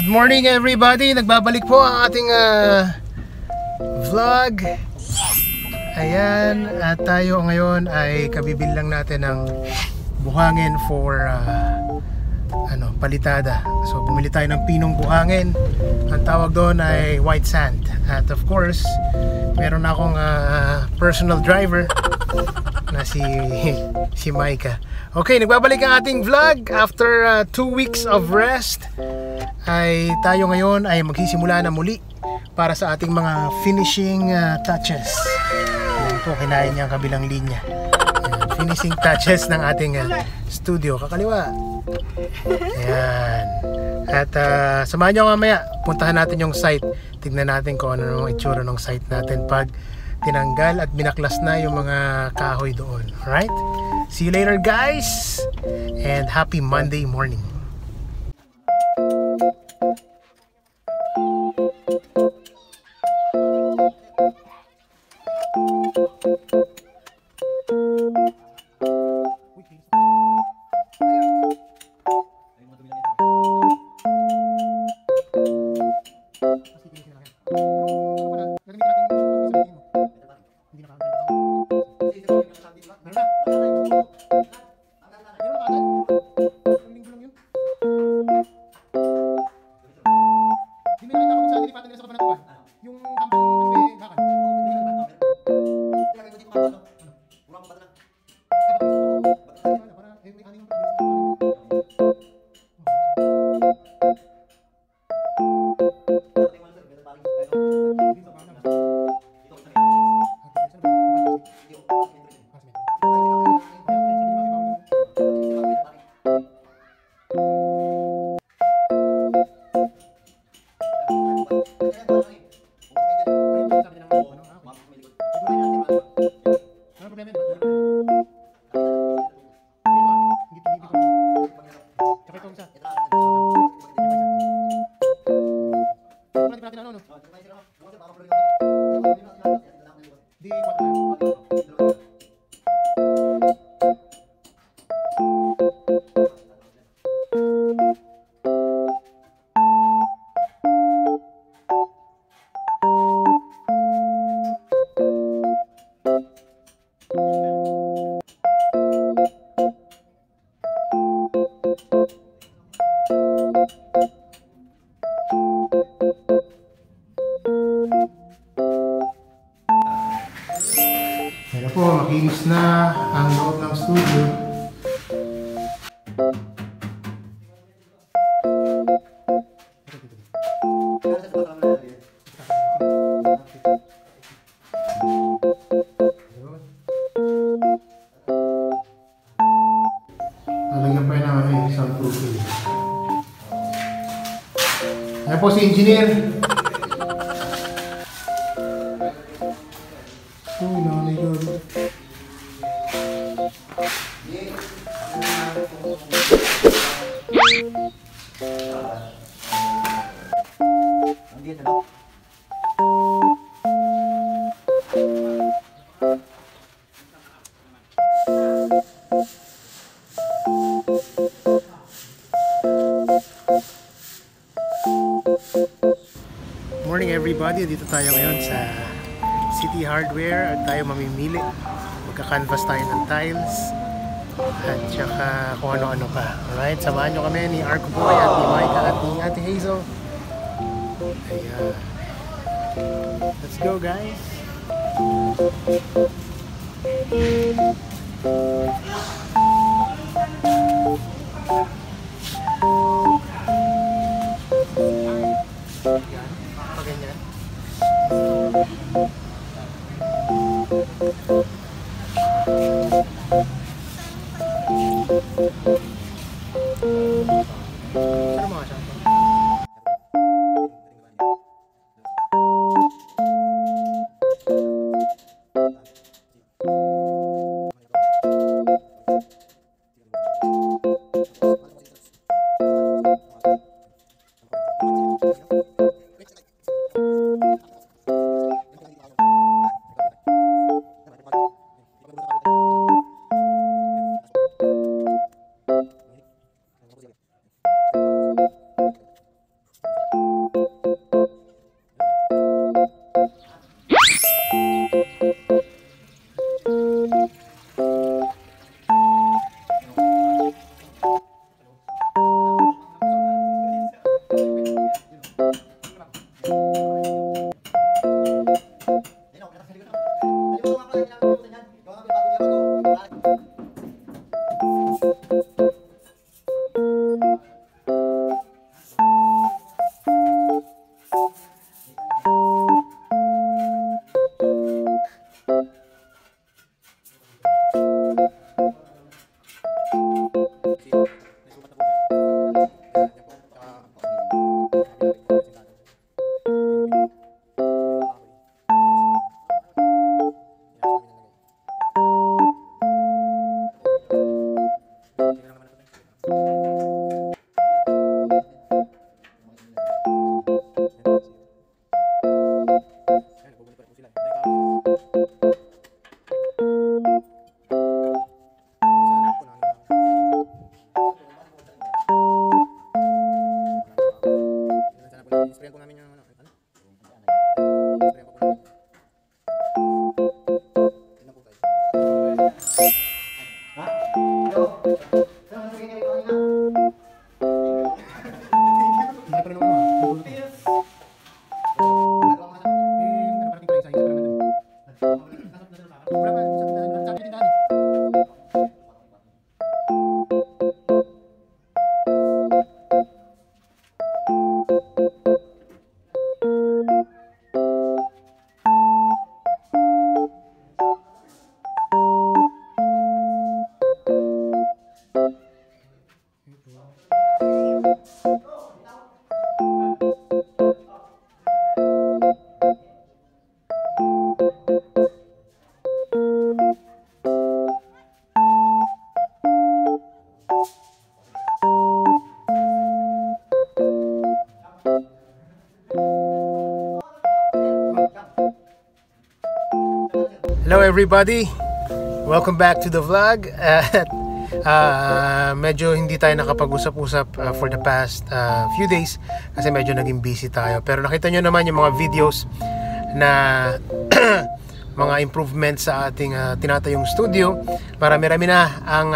Good morning everybody! Nagbabalik po ang ating vlog. Ayan, at tayo ngayon ay kabibil lang natin ng buhangin for palitada. So bumili tayo ng pinong buhangin. Ang tawag doon ay white sand. At of course, meron akong personal driver na si Micah. Okay, nagbabalik ang ating vlog after 2 weeks of rest. Ay tayo ngayon ay magsisimula na muli para sa ating mga finishing touches. Ayan po, kinain niya ang kabilang linya. Ayan, finishing touches ng ating studio. Kakaliwa. Ayan. At samahan niyo mamaya, puntahan natin yung site. Tignan natin kung ano yung itsura ng site natin pag tinanggal at binaklas na yung mga kahoy doon. Alright? See you later guys! And happy Monday morning! Kaya po, makinis na ang loob ng studio. Lalagyan pa yun naman soundproofing. Kaya po si engineer. Morning everybody, dito tayo ngayon sa City Hardware at tayo mamimili. Magka-canvas tayo ng tiles at saka kung ano-ano pa. Alright, samahan nyo kami ni Arco Boy at ni Micah at ni Ate Hazel. Ayan. Let's go guys! Ganyan. Ano mga siya? Hello everybody! Welcome back to the vlog. Medyo hindi tayo nakapag-usap-usap for the past few days kasi medyo naging busy tayo. Pero nakita nyo naman yung mga videos na mga improvements sa ating tinatayong studio. Marami-rami na ang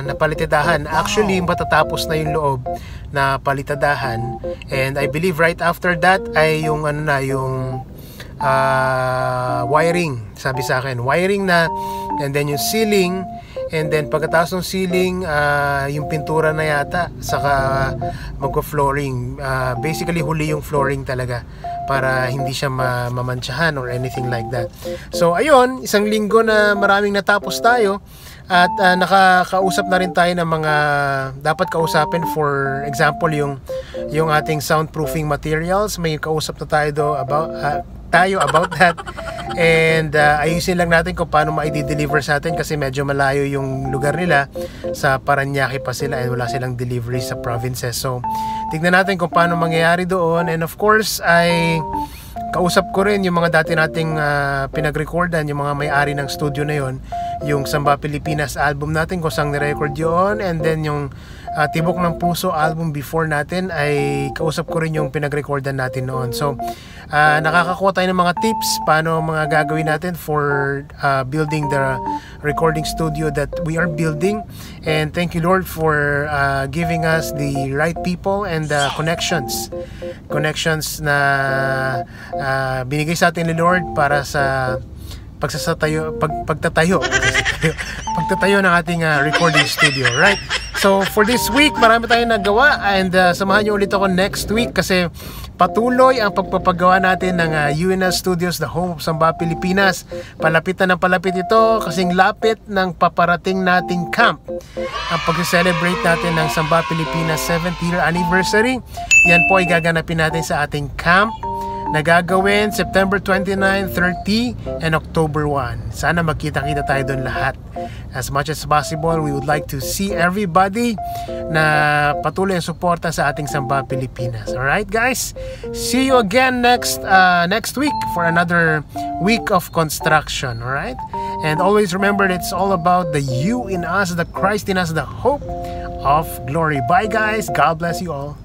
napalitadahan. Actually, matatapos na yung loob na palitadahan. And I believe right after that ay yung wiring, sabi sa akin, wiring na, and then yung ceiling, and then pagkatapos ng ceiling, yung pintura na yata, saka magko-flooring. Basically huli yung flooring talaga para hindi siya mamantsahan or anything like that. So ayun, isang linggo na maraming natapos tayo at nakakausap na rin tayo ng mga dapat kausapin. For example, yung ating soundproofing materials, may kausap na tayo about that, and ayusin lang natin kung paano ma-deliver sa atin kasi medyo malayo yung lugar nila, sa Paranaque pa sila and wala silang delivery sa provinces. So tignan natin kung paano mangyayari doon. And of course ay kausap ko rin yung mga dati nating pinag-recordan, yung mga may-ari ng studio na yon, yung Samba Pilipinas album natin kung saan ni-record yun, and then yung Tibok ng Puso album before natin ay kausap ko rin yung pinag-recordan natin noon. So nakakakuha tayo ng mga tips paano mga gagawin natin for building the recording studio that we are building. And thank you Lord for giving us the right people and connections na binigay sa atin ni Lord para sa pagtatayo ng ating recording studio, right? So for this week, marami tayong nagawa, and samahan niyo ulit ako next week kasi patuloy ang pagpapagawa natin ng UNL Studios, the home of Samba Pilipinas. Palapit na ng palapit ito kasing lapit ng paparating nating camp. Ang pag-celebrate natin ng Samba Pilipinas 7th year anniversary, yan po ay gaganapin natin sa ating camp na gagawin September 29, 30, and October 1. Sana magkita-kita tayo doon lahat. As much as possible, we would like to see everybody na patuloy ang suporta sa ating Samba Pilipinas. Alright guys? See you again next week for another week of construction. Alright? And always remember that it's all about the you in us, the Christ in us, the hope of glory. Bye guys. God bless you all.